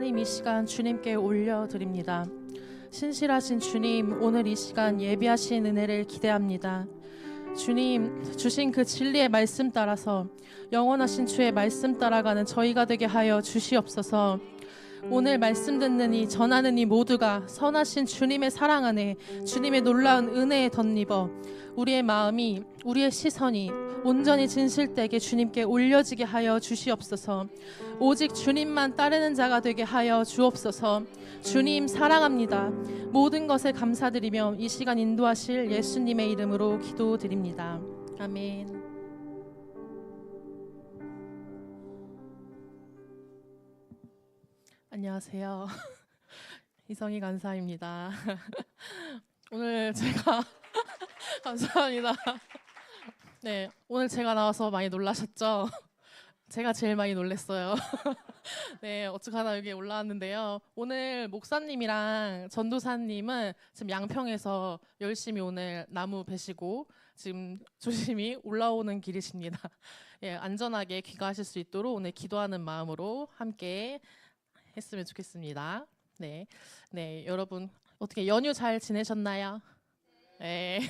하나님, 이 시간 주님께 올려드립니다. 신실하신 주님, 오늘 이 시간 예비하신 은혜를 기대합니다. 주님, 주신 그 진리의 말씀 따라서 영원하신 주의 말씀 따라가는 저희가 되게 하여 주시옵소서. 오늘 말씀 듣는 이 전하는 이 모두가 선하신 주님의 사랑 안에 주님의 놀라운 은혜에 덧입어 우리의 마음이, 우리의 시선이 온전히 진실되게 주님께 올려지게 하여 주시옵소서. 오직 주님만 따르는 자가 되게 하여 주옵소서. 주님 사랑합니다. 모든 것에 감사드리며 이 시간 인도하실 예수님의 이름으로 기도드립니다. 아멘. 안녕하세요. 이성희 간사입니다. 오늘 제가 감사합니다. 네, 오늘 제가 나와서 많이 놀라셨죠? 제가 제일 많이 놀랐어요. 네, 어떡하나 여기 올라왔는데요. 오늘 목사님이랑 전도사님은 지금 양평에서 열심히 오늘 나무 베시고 지금 조심히 올라오는 길이십니다. 예, 안전하게 귀가하실 수 있도록 오늘 기도하는 마음으로 함께 했으면 좋겠습니다. 네, 여러분 어떻게 연휴 잘 지내셨나요? 네,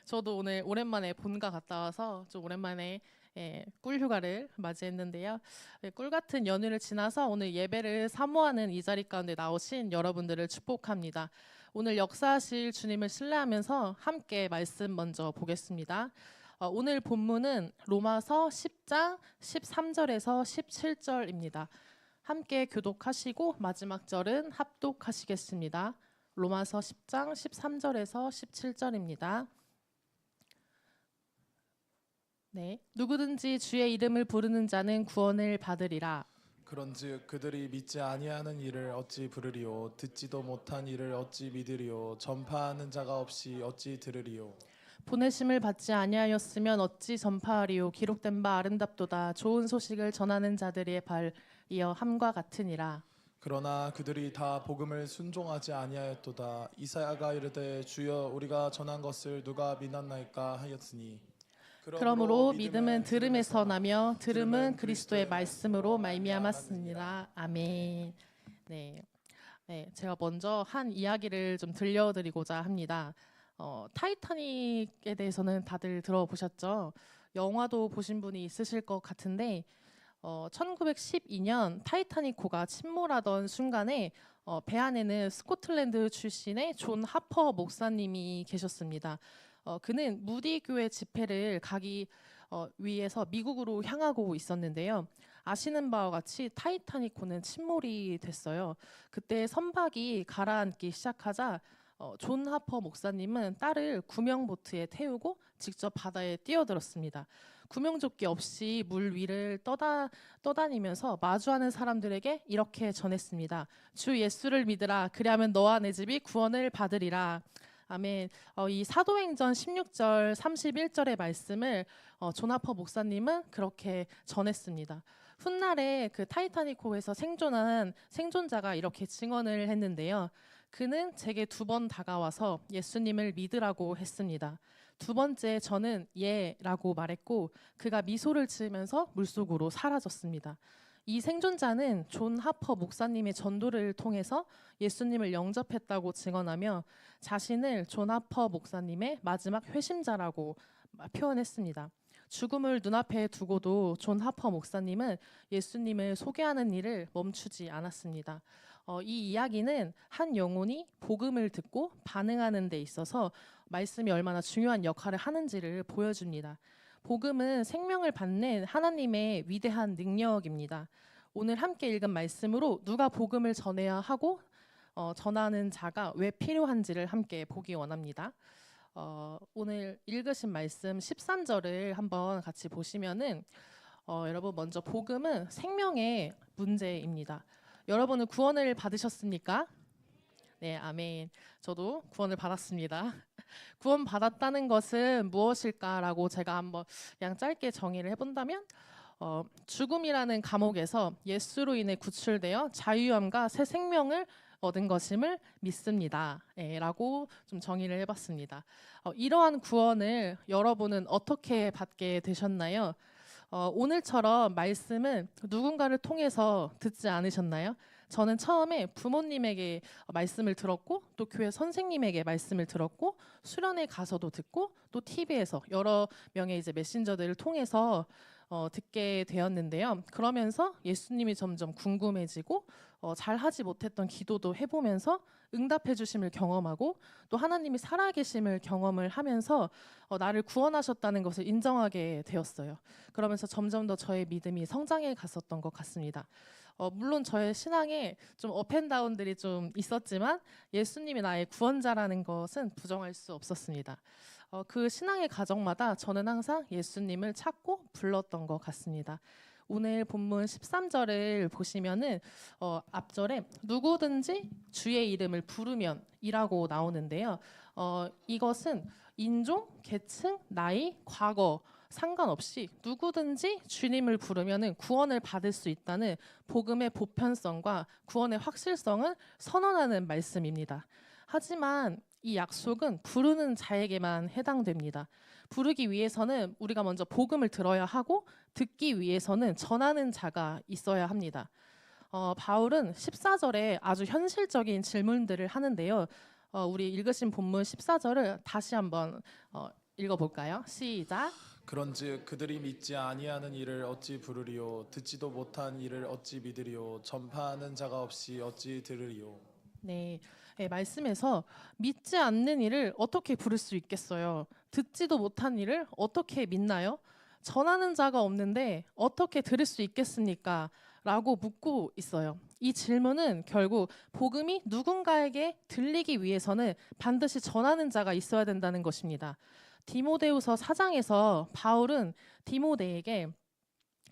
저도 오늘 오랜만에 본가 갔다 와서 좀 오랜만에 꿀 휴가를 맞이했는데요. 꿀 같은 연휴를 지나서 오늘 예배를 사모하는 이 자리 가운데 나오신 여러분들을 축복합니다. 오늘 역사하실 주님을 신뢰하면서 함께 말씀 먼저 보겠습니다. 오늘 본문은 로마서 10장 13절에서 17절입니다. 함께 교독하시고 마지막 절은 합독하시겠습니다. 로마서 10장 13절에서 17절입니다. 네, 누구든지 주의 이름을 부르는 자는 구원을 받으리라. 그런즉 그들이 믿지 아니하는 일을 어찌 부르리요? 듣지도 못한 일을 어찌 믿으리요? 전파하는 자가 없이 어찌 들으리요? 보내심을 받지 아니하였으면 어찌 전파하리요? 기록된 바 아름답도다. 좋은 소식을 전하는 자들의 발이여 함과 같으니라. 그러나 그들이 다 복음을 순종하지 아니하였도다. 이사야가 이르되 주여 우리가 전한 것을 누가 믿었나이까 하였으니 그러므로 믿음은 들음에서 나며 들음은 그리스도의 말씀으로 말미암았습니다. 아멘. 네, 제가 먼저 한 이야기를 좀 들려드리고자 합니다. 타이타닉에 대해서는 다들 들어보셨죠? 영화도 보신 분이 있으실 것 같은데 1912년 타이타닉호가 침몰하던 순간에 배 안에는 스코틀랜드 출신의 존 하퍼 목사님이 계셨습니다. 그는 무디 교회 집회를 가기 위해서 미국으로 향하고 있었는데요. 아시는 바와 같이 타이타닉호는 침몰이 됐어요. 그때 선박이 가라앉기 시작하자 존 하퍼 목사님은 딸을 구명보트에 태우고 직접 바다에 뛰어들었습니다. 구명조끼 없이 물 위를 떠다니면서 마주하는 사람들에게 이렇게 전했습니다. 주 예수를 믿으라. 그리하면 너와 내 집이 구원을 받으리라. 아멘. 이 사도행전 16절 31절의 말씀을 존 하퍼 목사님은 그렇게 전했습니다. 훗날에 그 타이타닉호에서 생존한 생존자가 이렇게 증언을 했는데요. 그는 제게 2번 다가와서 예수님을 믿으라고 했습니다. 2번째 저는 예라고 말했고 그가 미소를 지으면서 물속으로 사라졌습니다. 이 생존자는 존 하퍼 목사님의 전도를 통해서 예수님을 영접했다고 증언하며 자신을 존 하퍼 목사님의 마지막 회심자라고 표현했습니다. 죽음을 눈앞에 두고도 존 하퍼 목사님은 예수님을 소개하는 일을 멈추지 않았습니다. 이 이야기는 한 영혼이 복음을 듣고 반응하는 데 있어서 말씀이 얼마나 중요한 역할을 하는지를 보여줍니다. 복음은 생명을 받는 하나님의 위대한 능력입니다. 오늘 함께 읽은 말씀으로 누가 복음을 전해야 하고 전하는 자가 왜 필요한지를 함께 보기 원합니다. 오늘 읽으신 말씀 13절을 한번 같이 보시면은 여러분 먼저 복음은 생명의 문제입니다. 여러분은 구원을 받으셨습니까? 네, 아멘. 저도 구원을 받았습니다. 구원 받았다는 것은 무엇일까라고 제가 한번 그냥 짧게 정의를 해본다면 죽음이라는 감옥에서 예수로 인해 구출되어 자유함과 새 생명을 얻은 것임을 믿습니다. 라고 좀 정의를 해봤습니다. 이러한 구원을 여러분은 어떻게 받게 되셨나요? 오늘처럼 말씀은 누군가를 통해서 듣지 않으셨나요? 저는 처음에 부모님에게 말씀을 들었고 또 교회 선생님에게 말씀을 들었고 수련회 가서도 듣고 또 TV에서 여러 명의 이제 메신저들을 통해서 듣게 되었는데요. 그러면서 예수님이 점점 궁금해지고 잘하지 못했던 기도도 해보면서 응답해 주심을 경험하고 또 하나님이 살아계심을 경험을 하면서 나를 구원하셨다는 것을 인정하게 되었어요. 그러면서 점점 더 저의 믿음이 성장해 갔었던 것 같습니다. 물론 저의 신앙에 좀 업앤다운들이 좀 있었지만 예수님이 나의 구원자라는 것은 부정할 수 없었습니다. 그 신앙의 과정마다 저는 항상 예수님을 찾고 불렀던 것 같습니다. 오늘 본문 13절을 보시면은 앞절에 누구든지 주의 이름을 부르면이라고 나오는데요. 이것은 인종, 계층, 나이, 과거 상관없이 누구든지 주님을 부르면은 구원을 받을 수 있다는 복음의 보편성과 구원의 확실성을 선언하는 말씀입니다. 하지만 이 약속은 부르는 자에게만 해당됩니다. 부르기 위해서는 우리가 먼저 복음을 들어야 하고 듣기 위해서는 전하는 자가 있어야 합니다. 바울은 14절에 아주 현실적인 질문들을 하는데요. 우리 읽으신 본문 14절을 다시 한번 읽어볼까요? 시작. 그런즉 그들이 믿지 아니하는 이를 어찌 부르리요 듣지도 못한 이를 어찌 믿으리요 전파하는 자가 없이 어찌 들으리요. 네, 말씀에서 믿지 않는 이를 어떻게 부를 수 있겠어요? 듣지도 못한 이를 어떻게 믿나요? 전하는 자가 없는데 어떻게 들을 수 있겠습니까? 라고 묻고 있어요. 이 질문은 결국 복음이 누군가에게 들리기 위해서는 반드시 전하는 자가 있어야 된다는 것입니다. 디모데후서 4장에서 바울은 디모데에게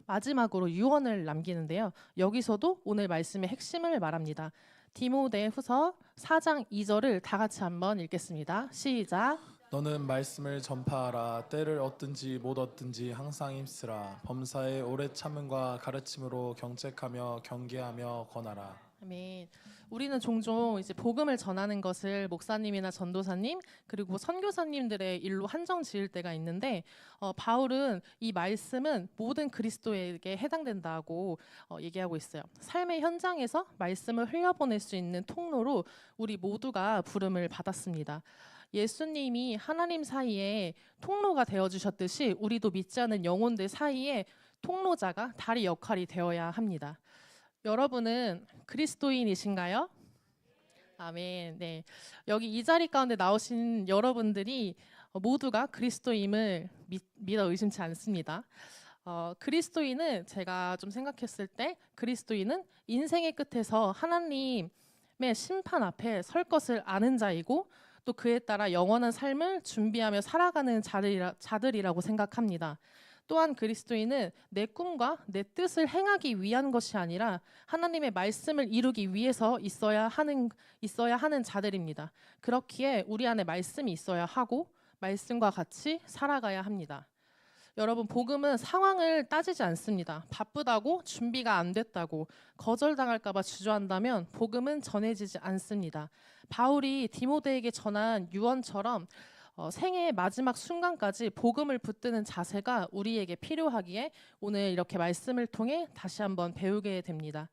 마지막으로 유언을 남기는데요. 여기서도 오늘 말씀의 핵심을 말합니다. 디모데후서 4장 2절을 다 같이 한번 읽겠습니다. 시작. 너는 말씀을 전파하라. 때를 얻든지 못 얻든지 항상 힘쓰라. 범사에 오래 참음과 가르침으로 경책하며 경계하며 권하라. 아멘. 우리는 종종 이제 복음을 전하는 것을 목사님이나 전도사님 그리고 선교사님들의 일로 한정 지을 때가 있는데 바울은 이 말씀은 모든 그리스도에게 해당된다고 얘기하고 있어요. 삶의 현장에서 말씀을 흘려보낼 수 있는 통로로 우리 모두가 부름을 받았습니다. 예수님이 하나님 사이에 통로가 되어주셨듯이 우리도 믿지 않는 영혼들 사이에 통로자가 다리 역할이 되어야 합니다. 여러분은 그리스도인이신가요? 아멘. 네. 여기 이 자리 가운데 나오신 여러분들이 모두가 그리스도임을 믿어 의심치 않습니다. 그리스도인은 제가 좀 생각했을 때 그리스도인은 인생의 끝에서 하나님의 심판 앞에 설 것을 아는 자이고 또 그에 따라 영원한 삶을 준비하며 살아가는 자들이라고 생각합니다. 또한 그리스도인은 내 꿈과 내 뜻을 행하기 위한 것이 아니라 하나님의 말씀을 이루기 위해서 있어야 하는 자들입니다. 그렇기에 우리 안에 말씀이 있어야 하고 말씀과 같이 살아가야 합니다. 여러분, 복음은 상황을 따지지 않습니다. 바쁘다고 준비가 안 됐다고 거절당할까 봐 주저한다면 복음은 전해지지 않습니다. 바울이 디모데에게 전한 유언처럼 생애의 마지막 순간까지 복음을 붙드는 자세가 우리에게 필요하기에 오늘 이렇게 말씀을 통해 다시 한번 배우게 됩니다.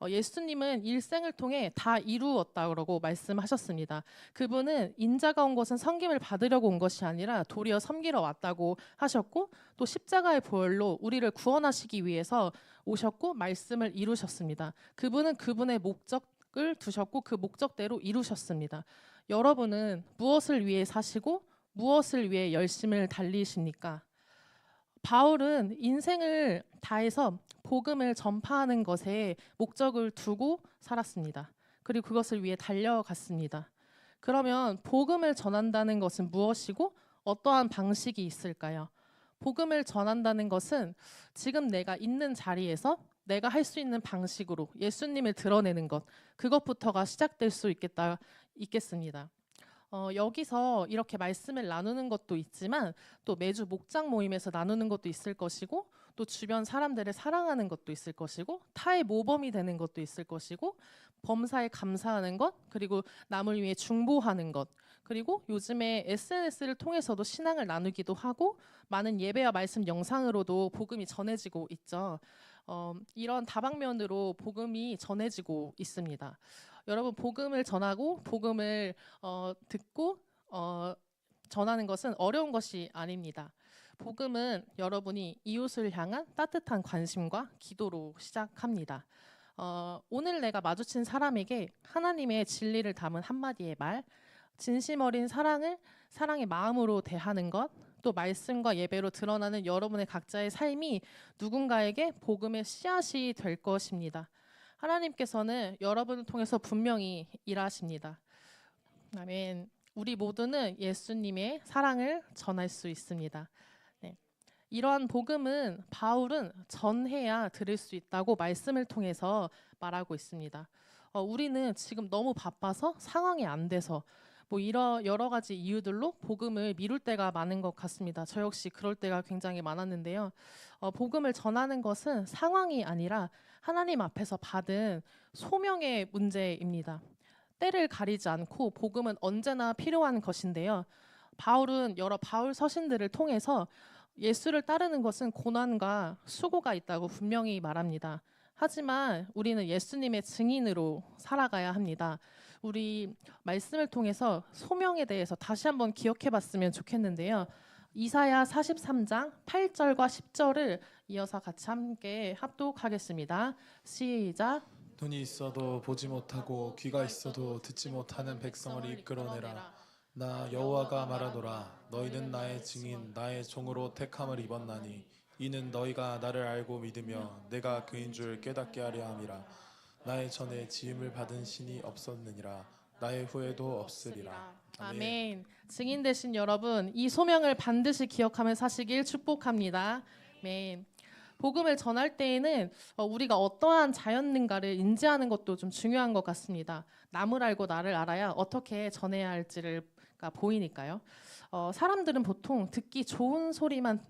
예수님은 일생을 통해 다 이루었다고 말씀하셨습니다. 그분은 인자가 온 것은 섬김을 받으려고 온 것이 아니라 도리어 섬기러 왔다고 하셨고 또 십자가의 보혈로 우리를 구원하시기 위해서 오셨고 말씀을 이루셨습니다. 그분은 그분의 목적을 두셨고 그 목적대로 이루셨습니다. 여러분은 무엇을 위해 사시고 무엇을 위해 열심을 달리십니까? 바울은 인생을 다해서 복음을 전파하는 것에 목적을 두고 살았습니다. 그리고 그것을 위해 달려갔습니다. 그러면 복음을 전한다는 것은 무엇이고 어떠한 방식이 있을까요? 복음을 전한다는 것은 지금 내가 있는 자리에서 내가 할 수 있는 방식으로 예수님을 드러내는 것, 그것부터가 시작될 수 있겠습니다. 여기서 이렇게 말씀을 나누는 것도 있지만 또 매주 목장 모임에서 나누는 것도 있을 것이고 또 주변 사람들을 사랑하는 것도 있을 것이고 타의 모범이 되는 것도 있을 것이고 범사에 감사하는 것 그리고 남을 위해 중보하는 것 그리고 요즘에 SNS를 통해서도 신앙을 나누기도 하고 많은 예배와 말씀 영상으로도 복음이 전해지고 있죠. 이런 다방면으로 복음이 전해지고 있습니다. 여러분 복음을 전하고 복음을 듣고 전하는 것은 어려운 것이 아닙니다. 복음은 여러분이 이웃을 향한 따뜻한 관심과 기도로 시작합니다. 오늘 내가 마주친 사람에게 하나님의 진리를 담은 한마디의 말, 진심 어린 사랑의 마음으로 대하는 것, 또 말씀과 예배로 드러나는 여러분의 각자의 삶이 누군가에게 복음의 씨앗이 될 것입니다. 하나님께서는 여러분을 통해서 분명히 일하십니다. 아멘. 우리 모두는 예수님의 사랑을 전할 수 있습니다. 네. 이러한 복음은 바울은 전해야 들을 수 있다고 말씀을 통해서 말하고 있습니다. 우리는 지금 너무 바빠서 상황이 안 돼서 뭐 이런 여러 가지 이유들로 복음을 미룰 때가 많은 것 같습니다. 저 역시 그럴 때가 굉장히 많았는데요. 복음을 전하는 것은 상황이 아니라 하나님 앞에서 받은 소명의 문제입니다. 때를 가리지 않고 복음은 언제나 필요한 것인데요. 바울은 여러 바울 서신들을 통해서 예수를 따르는 것은 고난과 수고가 있다고 분명히 말합니다. 하지만 우리는 예수님의 증인으로 살아가야 합니다. 우리 말씀을 통해서 소명에 대해서 다시 한번 기억해 봤으면 좋겠는데요. 이사야 43장 8절과 10절을 이어서 같이 함께 합독하겠습니다. 시작. 눈이 있어도 보지 못하고 귀가 있어도 듣지 못하는 백성을 이끌어내라. 나 여호와가 말하노라. 너희는 나의 증인 나의 종으로 택함을 입었나니 이는 너희가 나를 알고 믿으며 내가 그인 줄 깨닫게 하려 함이라. 나의 전에 지음을 받은 신이 없었느니라. 나의 후에도 없으리라. 아멘. 증인 되신 여러분, 이 소명을 반드시 기억하며 사시길 축복합니다. 아멘. 복음을 전할 때에는 우리가 어떠한 자였는가를 인지하는 것도 좀 중요한 것 같습니다. 남을 알고 나를 알아야 어떻게 전해야 할지를 보이니까요. 사람들은 보통 듣기 좋은 소리만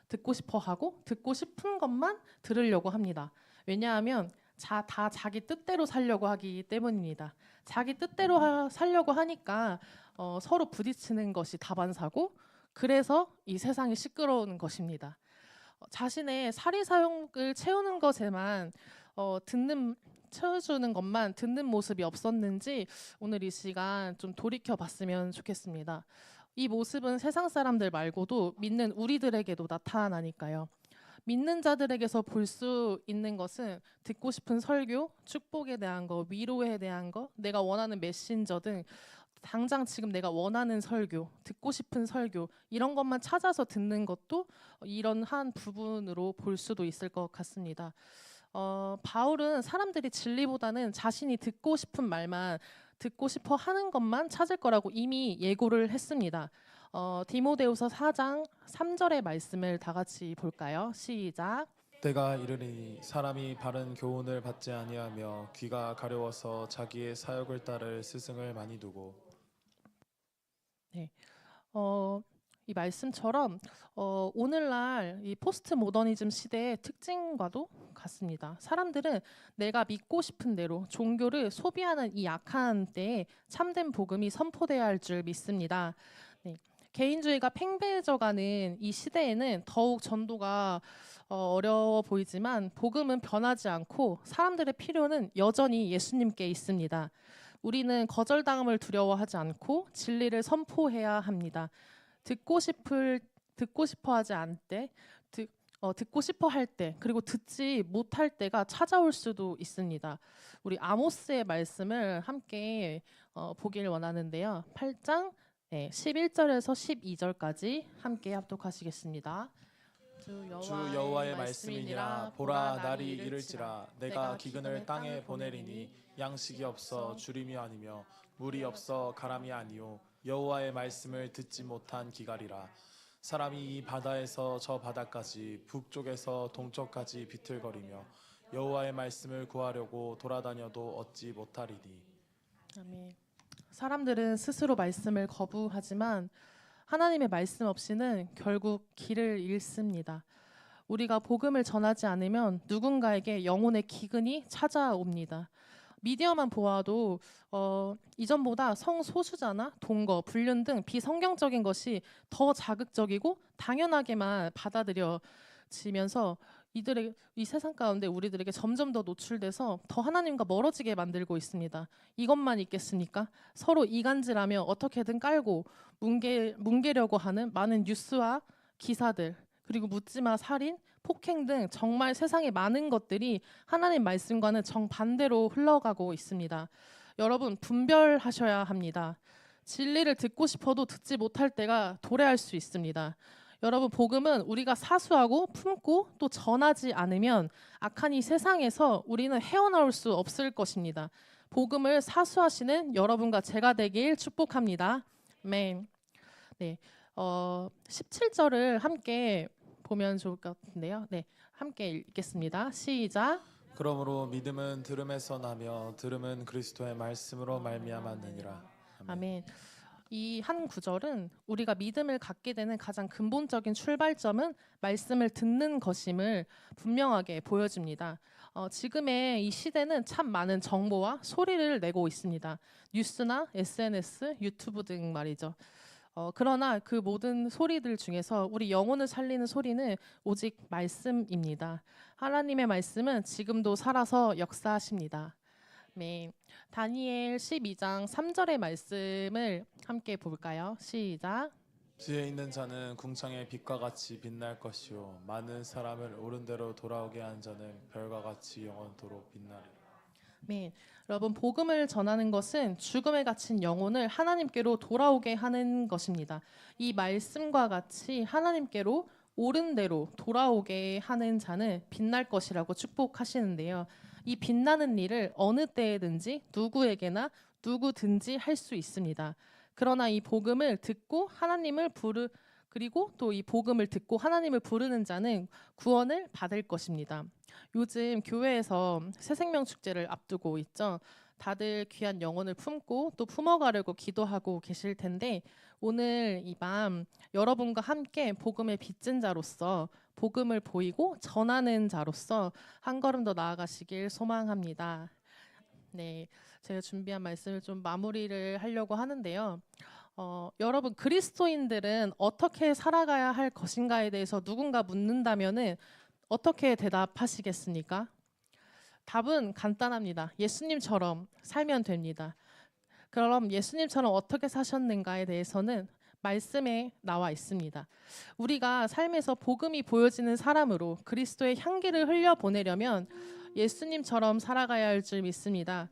듣고 싶어 하고 듣고 싶은 것만 들으려고 합니다. 왜냐하면 다 자기 뜻대로 살려고 하기 때문입니다. 자기 뜻대로 살려고 하니까 서로 부딪히는 것이 다반사고 그래서 이 세상이 시끄러운 것입니다. 자신의 사리사욕을 채우는 것에만 채워주는 것만 듣는 모습이 없었는지 오늘 이 시간 좀 돌이켜 봤으면 좋겠습니다. 이 모습은 세상 사람들 말고도 믿는 우리들에게도 나타나니까요. 믿는 자들에게서 볼 수 있는 것은 듣고 싶은 설교, 축복에 대한 거, 위로에 대한 거, 내가 원하는 메신저 등 당장 지금 내가 원하는 설교, 듣고 싶은 설교 이런 것만 찾아서 듣는 것도 이런 한 부분으로 볼 수도 있을 것 같습니다. 바울은 사람들이 진리보다는 자신이 듣고 싶은 말만 듣고 싶어 하는 것만 찾을 거라고 이미 예고를 했습니다. 디모데후서 4장 3절의 말씀을 다 같이 볼까요? 시작. 때가 이르니 사람이 바른 교훈을 받지 아니하며 귀가 가려워서 자기의 사욕을 따를 스승을 많이 두고. 네. 이 말씀처럼 오늘날 이 포스트 모더니즘 시대의 특징과도 같습니다. 사람들은 내가 믿고 싶은 대로 종교를 소비하는 이 악한 때에 참된 복음이 선포돼야 할 줄 믿습니다. 네. 개인주의가 팽배해져가는 이 시대에는 더욱 전도가 어려워 보이지만 복음은 변하지 않고 사람들의 필요는 여전히 예수님께 있습니다. 우리는 거절당함을 두려워하지 않고 진리를 선포해야 합니다. 듣고 싶어 하지 않을 때, 듣고 싶어 할 때, 그리고 듣지 못할 때가 찾아올 수도 있습니다. 우리 아모스의 말씀을 함께 보길 원하는데요. 8장 11절에서 12절까지 함께 합독하시겠습니다. 주 여호와의 말씀이니라. 보라 날이 이를지라 내가 기근을 땅에 보내리니 양식이 없어 주림이 아니며 물이 없어 가람이 아니요 여호와의 말씀을 듣지 못한 기갈이라. 사람이 이 바다에서 저 바다까지 북쪽에서 동쪽까지 비틀거리며 여호와의 말씀을 구하려고 돌아다녀도 얻지 못하리니. 아멘. 사람들은 스스로 말씀을 거부하지만 하나님의 말씀 없이는 결국 길을 잃습니다. 우리가 복음을 전하지 않으면 누군가에게 영혼의 기근이 찾아옵니다. 미디어만 보아도 이전보다 성소수자나 동거, 불륜 등 비성경적인 것이 더 자극적이고 당연하게만 받아들여지면서 이 세상 가운데 우리들에게 점점 더 노출돼서 더 하나님과 멀어지게 만들고 있습니다. 이것만 있겠습니까? 서로 이간질하며 어떻게든 깔고 뭉개려고 하는 많은 뉴스와 기사들, 그리고 묻지마 살인, 폭행 등 정말 세상에 많은 것들이 하나님 말씀과는 정반대로 흘러가고 있습니다. 여러분, 분별하셔야 합니다. 진리를 듣고 싶어도 듣지 못할 때가 도래할 수 있습니다. 여러분, 복음은 우리가 사수하고 품고 또 전하지 않으면 악한 이 세상에서 우리는 헤어나올 수 없을 것입니다. 복음을 사수하시는 여러분과 제가 되길 축복합니다. 아멘. 네, 17절을 함께 보면 좋을 것 같은데요. 네, 함께 읽겠습니다. 시작. 그러므로 믿음은 들음에서 나며 들음은 그리스도의 말씀으로 말미암았느니라. 아멘. 이 한 구절은 우리가 믿음을 갖게 되는 가장 근본적인 출발점은 말씀을 듣는 것임을 분명하게 보여줍니다. 지금의 이 시대는 참 많은 정보와 소리를 내고 있습니다. 뉴스나 SNS, 유튜브 등 말이죠. 그러나 그 모든 소리들 중에서 우리 영혼을 살리는 소리는 오직 말씀입니다. 하나님의 말씀은 지금도 살아서 역사하십니다. 네, 다니엘 12장 3절의 말씀을 함께 볼까요? 시작. 지혜 있는 자는 궁창의 빛과 같이 빛날 것이요 많은 사람을 옳은 대로 돌아오게 한 자는 별과 같이 영원토록 빛나리라. 네, 여러분, 복음을 전하는 것은 죽음에 갇힌 영혼을 하나님께로 돌아오게 하는 것입니다. 이 말씀과 같이 하나님께로 옳은 대로 돌아오게 하는 자는 빛날 것이라고 축복하시는데요. 이 빛나는 일을 어느 때에든지 누구든지 할 수 있습니다. 그러나 이 복음을 듣고 그리고 또 이 복음을 듣고 하나님을 부르는 자는 구원을 받을 것입니다. 요즘 교회에서 새생명 축제를 앞두고 있죠. 다들 귀한 영혼을 품고 또 품어가려고 기도하고 계실 텐데, 오늘 이 밤 여러분과 함께 복음의 빚진 자로서 복음을 보이고 전하는 자로서 한 걸음 더 나아가시길 소망합니다. 네, 제가 준비한 말씀을 좀 마무리를 하려고 하는데요. 여러분, 그리스도인들은 어떻게 살아가야 할 것인가에 대해서 누군가 묻는다면은 어떻게 대답하시겠습니까? 답은 간단합니다. 예수님처럼 살면 됩니다. 그럼 예수님처럼 어떻게 사셨는가에 대해서는 말씀에 나와 있습니다. 우리가 삶에서 복음이 보여지는 사람으로 그리스도의 향기를 흘려보내려면 예수님처럼 살아가야 할 줄 믿습니다.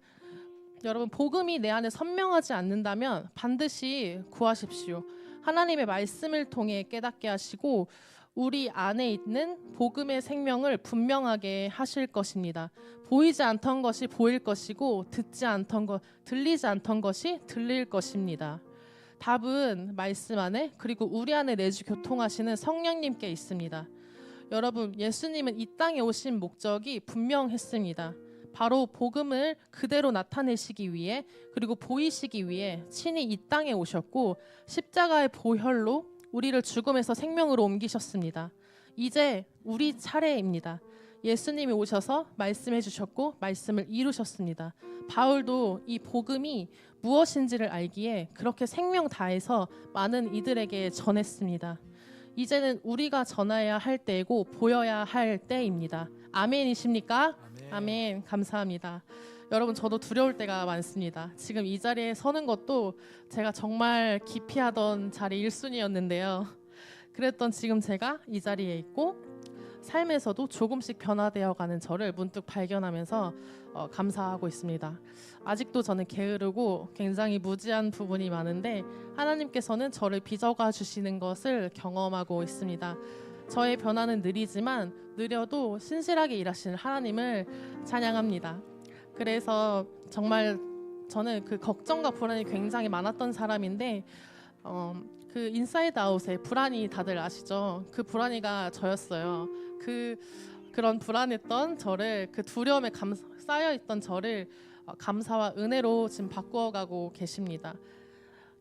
여러분, 복음이 내 안에 선명하지 않는다면 반드시 구하십시오. 하나님의 말씀을 통해 깨닫게 하시고 우리 안에 있는 복음의 생명을 분명하게 하실 것입니다. 보이지 않던 것이 보일 것이고 들리지 않던 것이 들릴 것입니다. 답은 말씀 안에, 그리고 우리 안에 내주 교통하시는 성령님께 있습니다. 여러분, 예수님은 이 땅에 오신 목적이 분명했습니다. 바로 복음을 그대로 나타내시기 위해, 그리고 보이시기 위해 친히 이 땅에 오셨고 십자가의 보혈로 우리를 죽음에서 생명으로 옮기셨습니다. 이제 우리 차례입니다. 예수님이 오셔서 말씀해 주셨고 말씀을 이루셨습니다. 바울도 이 복음이 무엇인지를 알기에 그렇게 생명 다해서 많은 이들에게 전했습니다. 이제는 우리가 전해야 할 때이고 보여야 할 때입니다. 아멘이십니까? 아멘. 아멘. 감사합니다. 여러분, 저도 두려울 때가 많습니다. 지금 이 자리에 서는 것도 제가 정말 기피하던 자리 1순위였는데요. 그랬던 지금 제가 이 자리에 있고 삶에서도 조금씩 변화되어가는 저를 문득 발견하면서 감사하고 있습니다. 아직도 저는 게으르고 굉장히 무지한 부분이 많은데 하나님께서는 저를 빚어가 주시는 것을 경험하고 있습니다. 저의 변화는 느려도 신실하게 일하시는 하나님을 찬양합니다. 그래서 정말 저는 그 걱정과 불안이 굉장히 많았던 사람인데 그 인사이드 아웃의 불안이 다들 아시죠? 그 불안이가 저였어요. 그 그런 불안했던 저를, 그 두려움에 쌓여있던 저를 감사와 은혜로 지금 바꾸어가고 계십니다.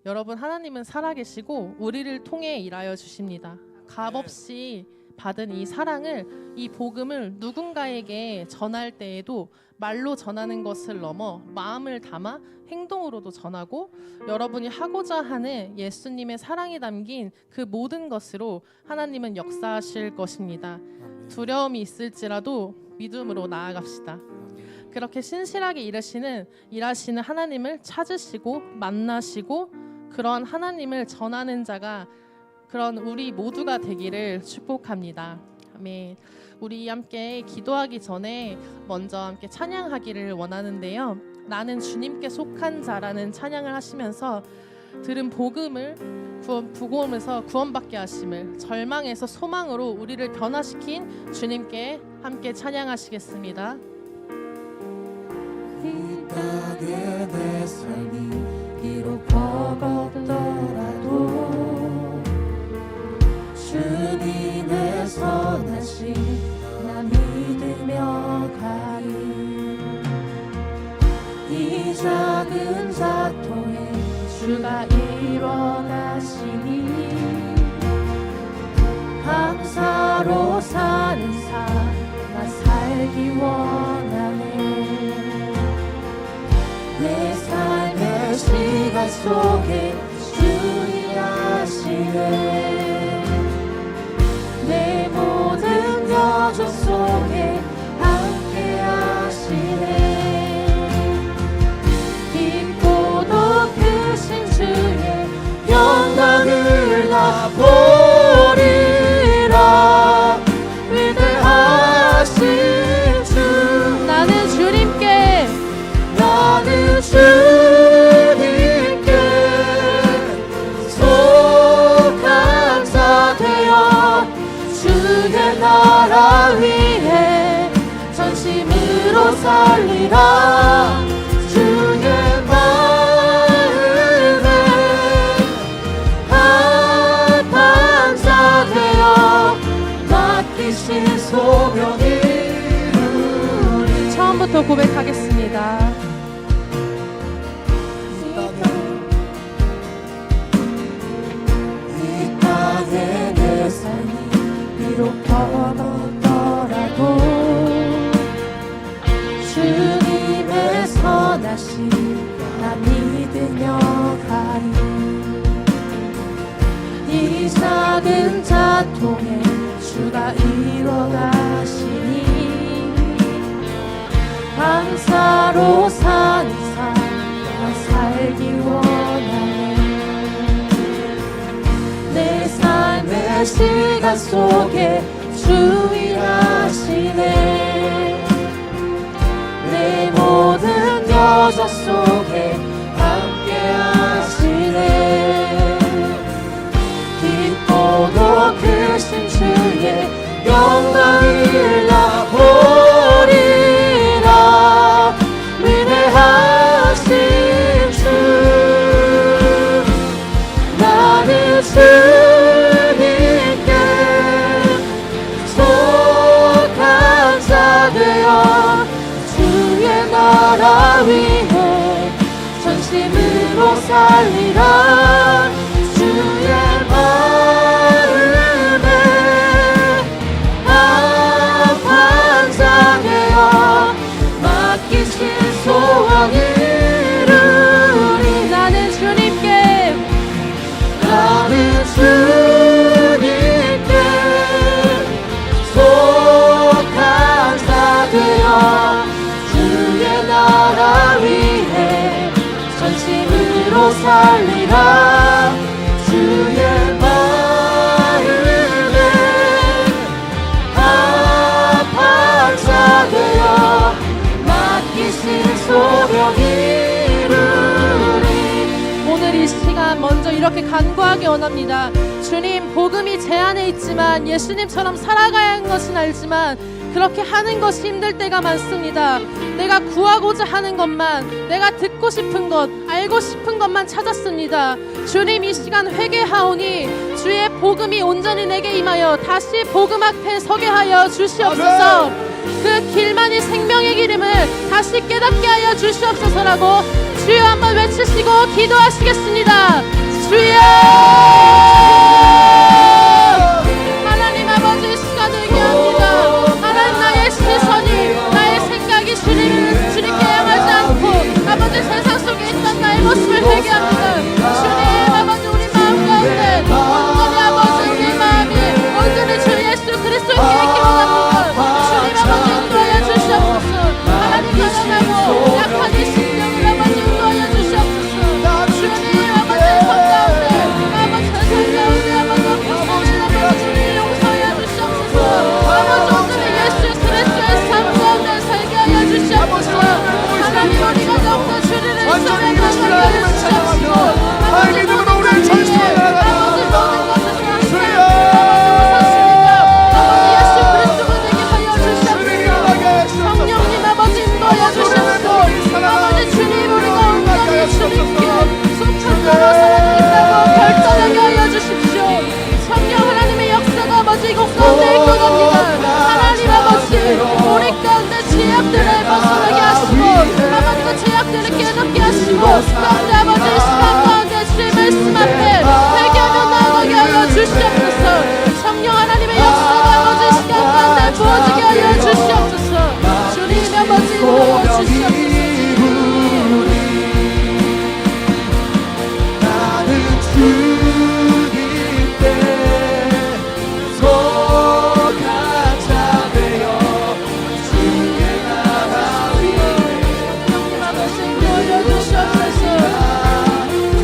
여러분, 하나님은 살아계시고 우리를 통해 일하여 주십니다. 값없이 받은 이 사랑을, 이 복음을 누군가에게 전할 때에도 말로 전하는 것을 넘어 마음을 담아 행동으로도 전하고, 여러분이 하고자 하는 예수님의 사랑이 담긴 그 모든 것으로 하나님은 역사하실 것입니다. 두려움이 있을지라도 믿음으로 나아갑시다. 그렇게 신실하게 일하시는 하나님을 찾으시고 만나시고, 그런 하나님을 전하는 자가, 그런 우리 모두가 되기를 축복합니다. 아멘. 우리 함께 기도하기 전에 먼저 함께 찬양하기를 원하는데요. 나는 주님께 속한 자라는 찬양을 하시면서 들은 복음을 부고음에서 구원받게 하심을, 절망에서 소망으로 우리를 변화시킨 주님께 함께 찬양하시겠습니다. 이 땅에 내 삶이 비록 버겁더라도 주님의 선하심 나 믿으며 가리. 이 작은 자통에 주가 일어나시니 감사로 사는 삶 나 살기 원하네. 내 삶의 시간 속에 주님 하시네. 내 모든 여정 속에 함께 하시네. 깊고도 크신 주의 영광을 나 보리라. 위대하신 주, 나는 주님께 속한 자 되어 주의 나라 위해 전심으로 살리라. 주의 마음에 합한 자 되어 맡기신 소명이 이루리. 처음부터 고백하겠습니다. 내 삶이 비록 버겁더라도 주님의 선하심 나 믿으며 가리. 이 작은 자통에 주가 일어나시니 감사로 사는 삶 나 살기 원하네. 내 삶의 시간 속에 주 일하시네. 내 모든 여정 속에 함께 하시네. 깊고도 크신 주의 영광을 나 보리라. 위대하신 주, 나는 주님께 속한 자 되어 주의 나라 위해 전심으로 살리라. 주의 마음에 합한 자 되어 맡기신 소망이 이루리. 나는 주님께 속한 자 되어 주의 나라 위해 전심으로 살리라. 주의 마음에 합한 자 되어 맡기신 소명이 이루리. 오늘 이 시간 먼저 이렇게 간구하기 원합니다. 주님, 복음이 제 안에 있지만 예수님처럼 살아가야 하는 것은 알지만 그렇게 하는 것이 힘들 때가 많습니다. 내가 내가 구하고자 하는 것만, 내가 듣고 싶은 것, 알고 싶은 것만 찾았습니다. 주님, 이 시간 회개하오니 주의 복음이 온전히 내게 임하여 다시 복음 앞에 서게 하여 주시옵소서. 그 길만이 생명의 길임을 다시 깨닫게 하여 주시옵소서라고 주여 한번 외치시고 기도하시겠습니다. 주여! 하나님 아버지, 이 시간 회개합니다. 하나님, 나의 시선이, 나의 생각이 주님께 향하지 않고 아버지 세상 속에 있던 나의 모습을 회개합니다. 주님 아버지, 우리 마음 가운데 온전히 아버지 우리 마음이 온전히 주 예수 그리스도께 있기 원합니다. 주님 아버지 인도하여 주시옵소서. 하나님 사랑하고 약한 이 심령을 아버지 인도하여 주시옵소서. 주님 아버지 성 가운데 아버지 세상 가운데 아버지 주님 용서하여 주시옵소서. 아버지 온전히 예수 그리스도의 삶 가운데 살게 하여 주시옵소서. 하나님 우리가 너무나 주를 사랑하게 하여 주시옵소서. 아버지 믿음으로 우리의 전심을 나아가는 모든 것을 주여! 아버지 예수 그리스도가 되게 하여 주시옵소서. 성령님 아버지 인도하여 주시옵소서. 아버지 주님, 우리가 온전히 주님께 속한 자로 살아가겠다고 결단하게 하여 주십시오. 성령 하나님의 역사가 아버지 이곳 가운데 일어납니다. 하나님 아버지, 우리 가운데 죄악들을 벗어나게 하시고 아버지 그 죄악들을 깨닫게 하시고 가운데 아버지 이 시간 가운데 주의 말씀 앞에 회개하며 나아가게 하여 주시옵소서. 성령 하나님의 역사가 아버지 이 시간 가운데 부어지게 하여 주시옵소서. 주님 아버지 인도하여 주시옵소서. 나는 주님께 속한 자 되어 주의 나라 위에 성령 아버지 인도하여 주시옵소서.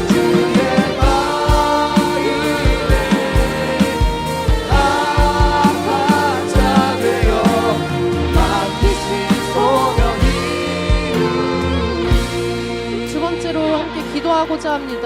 주의 마음에 합한 자 되어 맡기신 소명이 두 번째로 함께 기도하고자 합니다.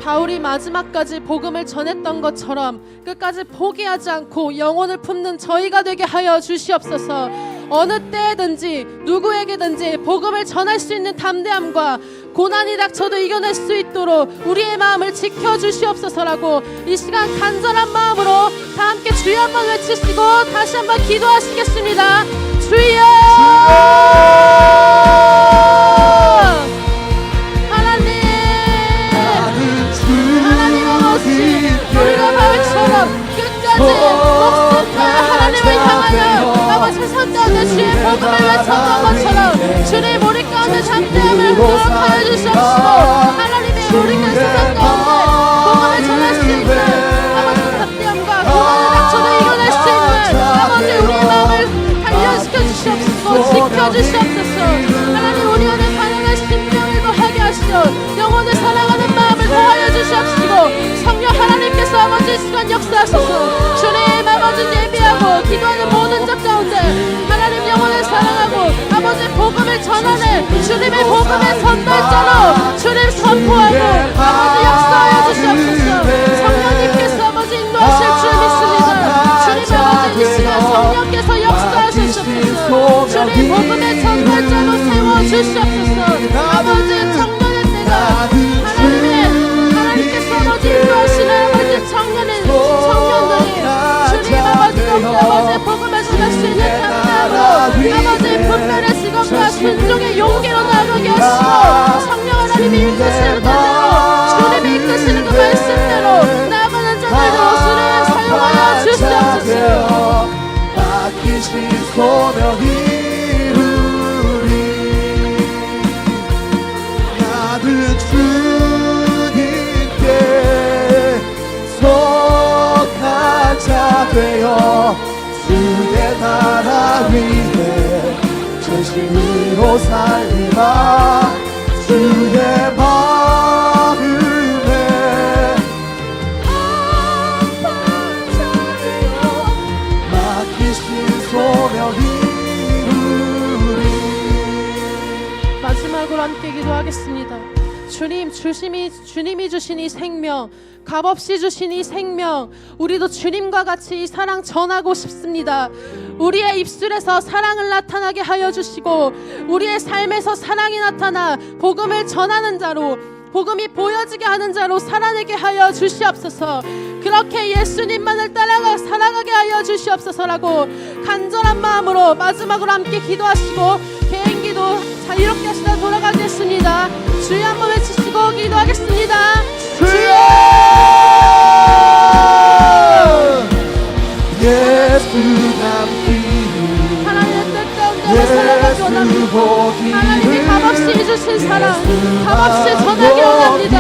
바울이 마지막까지 복음을 전했던 것처럼 끝까지 포기하지 않고 영혼을 품는 저희가 되게 하여 주시옵소서. 어느 때든지 누구에게든지 복음을 전할 수 있는 담대함과 고난이 닥쳐도 이겨낼 수 있도록 우리의 마음을 지켜주시옵소서라고 이 시간 간절한 마음으로 다 함께 주여 한번 외치시고 다시 한번 기도하시겠습니다. 주여! 하나님 아버지, 우리가 바울처럼 끝까지 목숨과 하나님을 향하여 아버지 세상 가운데 주의 복음을 외쳤던 것처럼 주님 우리 가운데 담대함을 허락하여 주시옵시고 하나님의 우리가 세상 가운데 복음을 전할 수 있는 아버지 담대함과 고난을 닥쳐도 이겨낼 수 있는 아버지 우리의 마음을 단련시켜 주시옵소서. 지켜주시옵소서. 하나님 우리 안에 가난한 심령을 더하게 하시어 영혼을 사랑하는 마음을 더하여 주시옵시고 성령 하나님께서 아버지 이 시간 역사하소서. 주님 아버지 예비하고 기도하는 모든 자 가운데 하나님 영혼을 사랑하고 아버지 복음을 전하는 주님의 복음의 전달자로 주님 선포하고 아버지 역사하여 주시옵소서. 성령님께서 아버지 인도하실 줄 믿습니다. 주님 아버지 이 시간 성령께서 역사하시옵소서. 주님 복음의 전달자로 세워주시옵소서. 아버지 청년의 때가 하나님께서 아버지 인도하시는 아버지 청년들이 주님 아버지 아버지 복음을 전할 수 있는 담대함으로 아버지 분별의 직업과 순종의 용기로 나아가게 하시고 성령 하나님이 이끄시는 대로 주님이 이끄시는 그 말씀대로 나아가는 자들로 주님 사용하여 주시옵소서. 맡기신 소명이 이루리 나는 주님께 속한 자 되어 주의 나라 위에 전심으로 살리라 주의 마음에 합한 자 되어 맡기신 소명이 이루리 마지막으로 함께 기도하겠습니다. 주님이 주신 이 생명, 값없이 주신 이 생명, 우리도 주님과 같이 이 사랑 전하고 싶습니다. 우리의 입술에서 사랑을 나타나게 하여 주시고 우리의 삶에서 사랑이 나타나 복음을 전하는 자로, 복음이 보여지게 하는 자로 살아내게 하여 주시옵소서. 그렇게 예수님만을 따라가 살아가게 하여 주시옵소서라고 간절한 마음으로 마지막으로 함께 기도하시고 개인기도 자유롭게 하시다 돌아가겠습니다. 주여 한번 외치시고 기도하겠습니다. 주여 예수 남기를 하나님의 뜻 가운데 살아가기 원합니다. 하나님이 값없이 주신 사랑, 값없이 전하기 원합니다.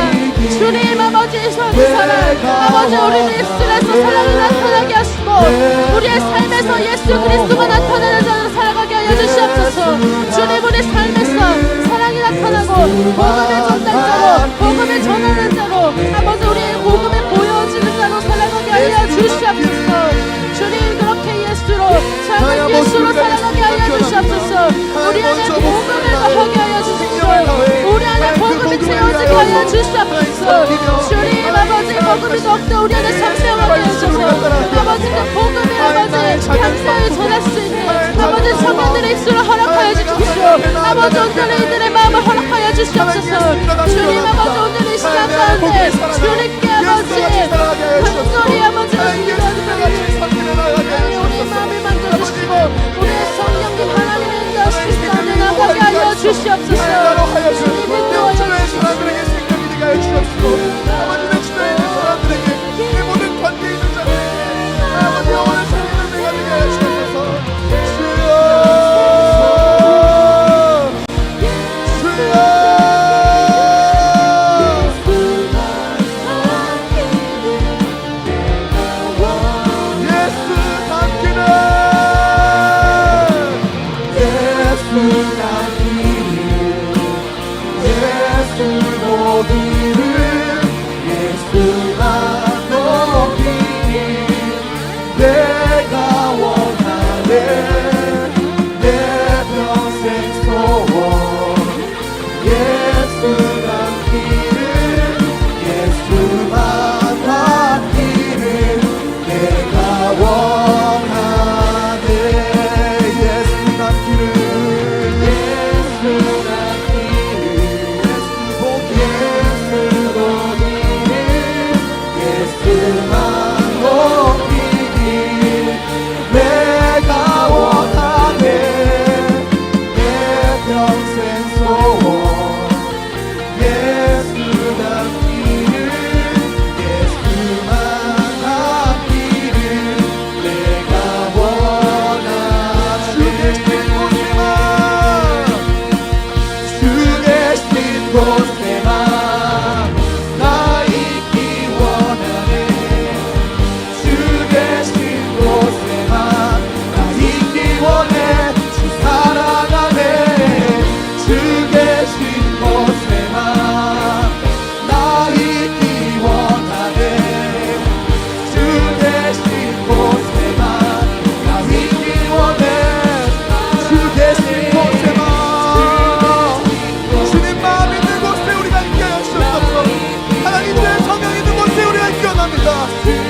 주님 아버지 주신 사랑, 아버지 우리의 입술에서 사랑이 나타나게 하시고 우리의 삶에서 예수 그리스도가 나타나는 자로 살아가게 하여 주시옵소서. 주님 우리 삶에서 사랑이 나타나고 복음의 전달자로, 복음을 전하는 자로, 아버지 우리의 복음에 보여지는 자로 살아가게 하여 주시옵소서. 주님 그렇게 예수로 작은 예수로 살아가게 하여 주시옵소서. 우리 안에 복음을 더하게 하여 주시옵소서. 우리 안에 복음이 채워지게 하여 주시옵소서. 주님 아버지 복음이 더욱더 우리 안에 생명하게 하셔서 아버지 그 복음을 아버지 향사에 전할 수 있는 아버지 청년들의 입술을 허락하여 주십시오. 아버지 오늘 이들의 마음을 허락하여 주시옵소서. 주님 아버지 오늘 이 시간 가운데 주님께 아버지 간절히 아버지 우리 마음을 만져주시고 우리의 성령님 하나님의 인도하시는 자를 나가게 하여 주시옵소서. 주님 인도하여 사람들에게 생명이 되게 하여 주옵시고 아버지 내 주변에 있는 사람들에게 내 모든 관계에 있는 자들에게 아버지 영원한 생명을 내가 되게 하여 주옵소서.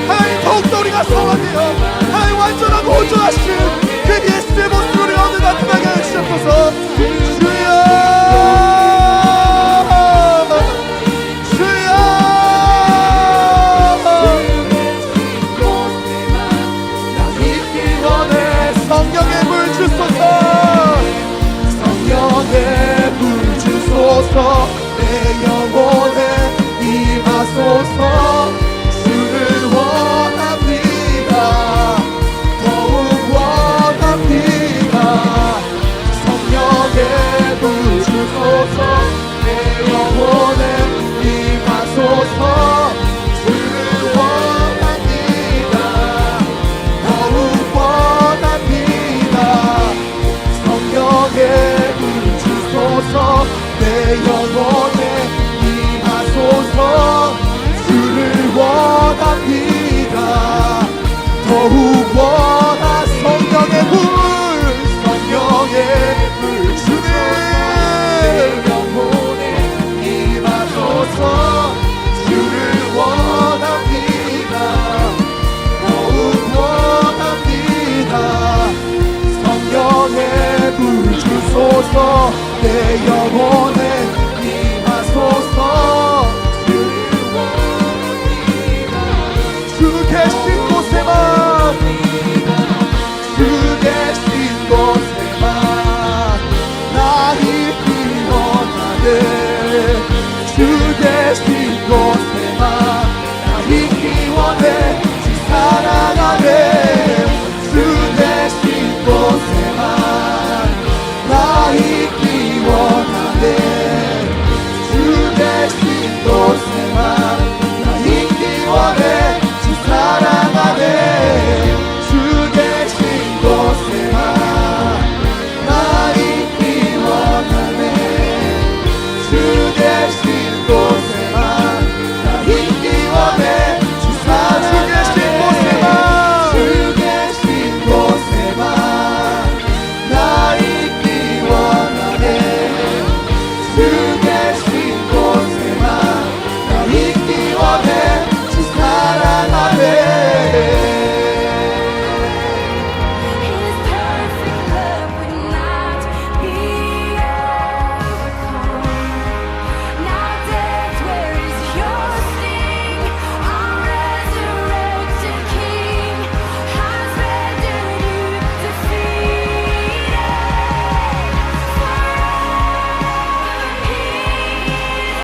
하나님 더욱더 우리가 성하게요. 하나님 완전하고 온전하신 그 예수의 모습을 우리 오늘 나타나게 하여 주옵소서. 주여 주여 믿기 원해. 성령의 물 주소서. 성령의 물 주소서. 내 영혼에 임하소서. 내 영혼에 임하소서. 주를 원합니다. 더욱 원합니다. 성령의 물 주소서. 내 영혼에 임하소서. 주를 원합니다. 더욱 원하. 성령의 물, 성령의 물 주님 영혼에 임하소서. 주옵소서. 내 영혼을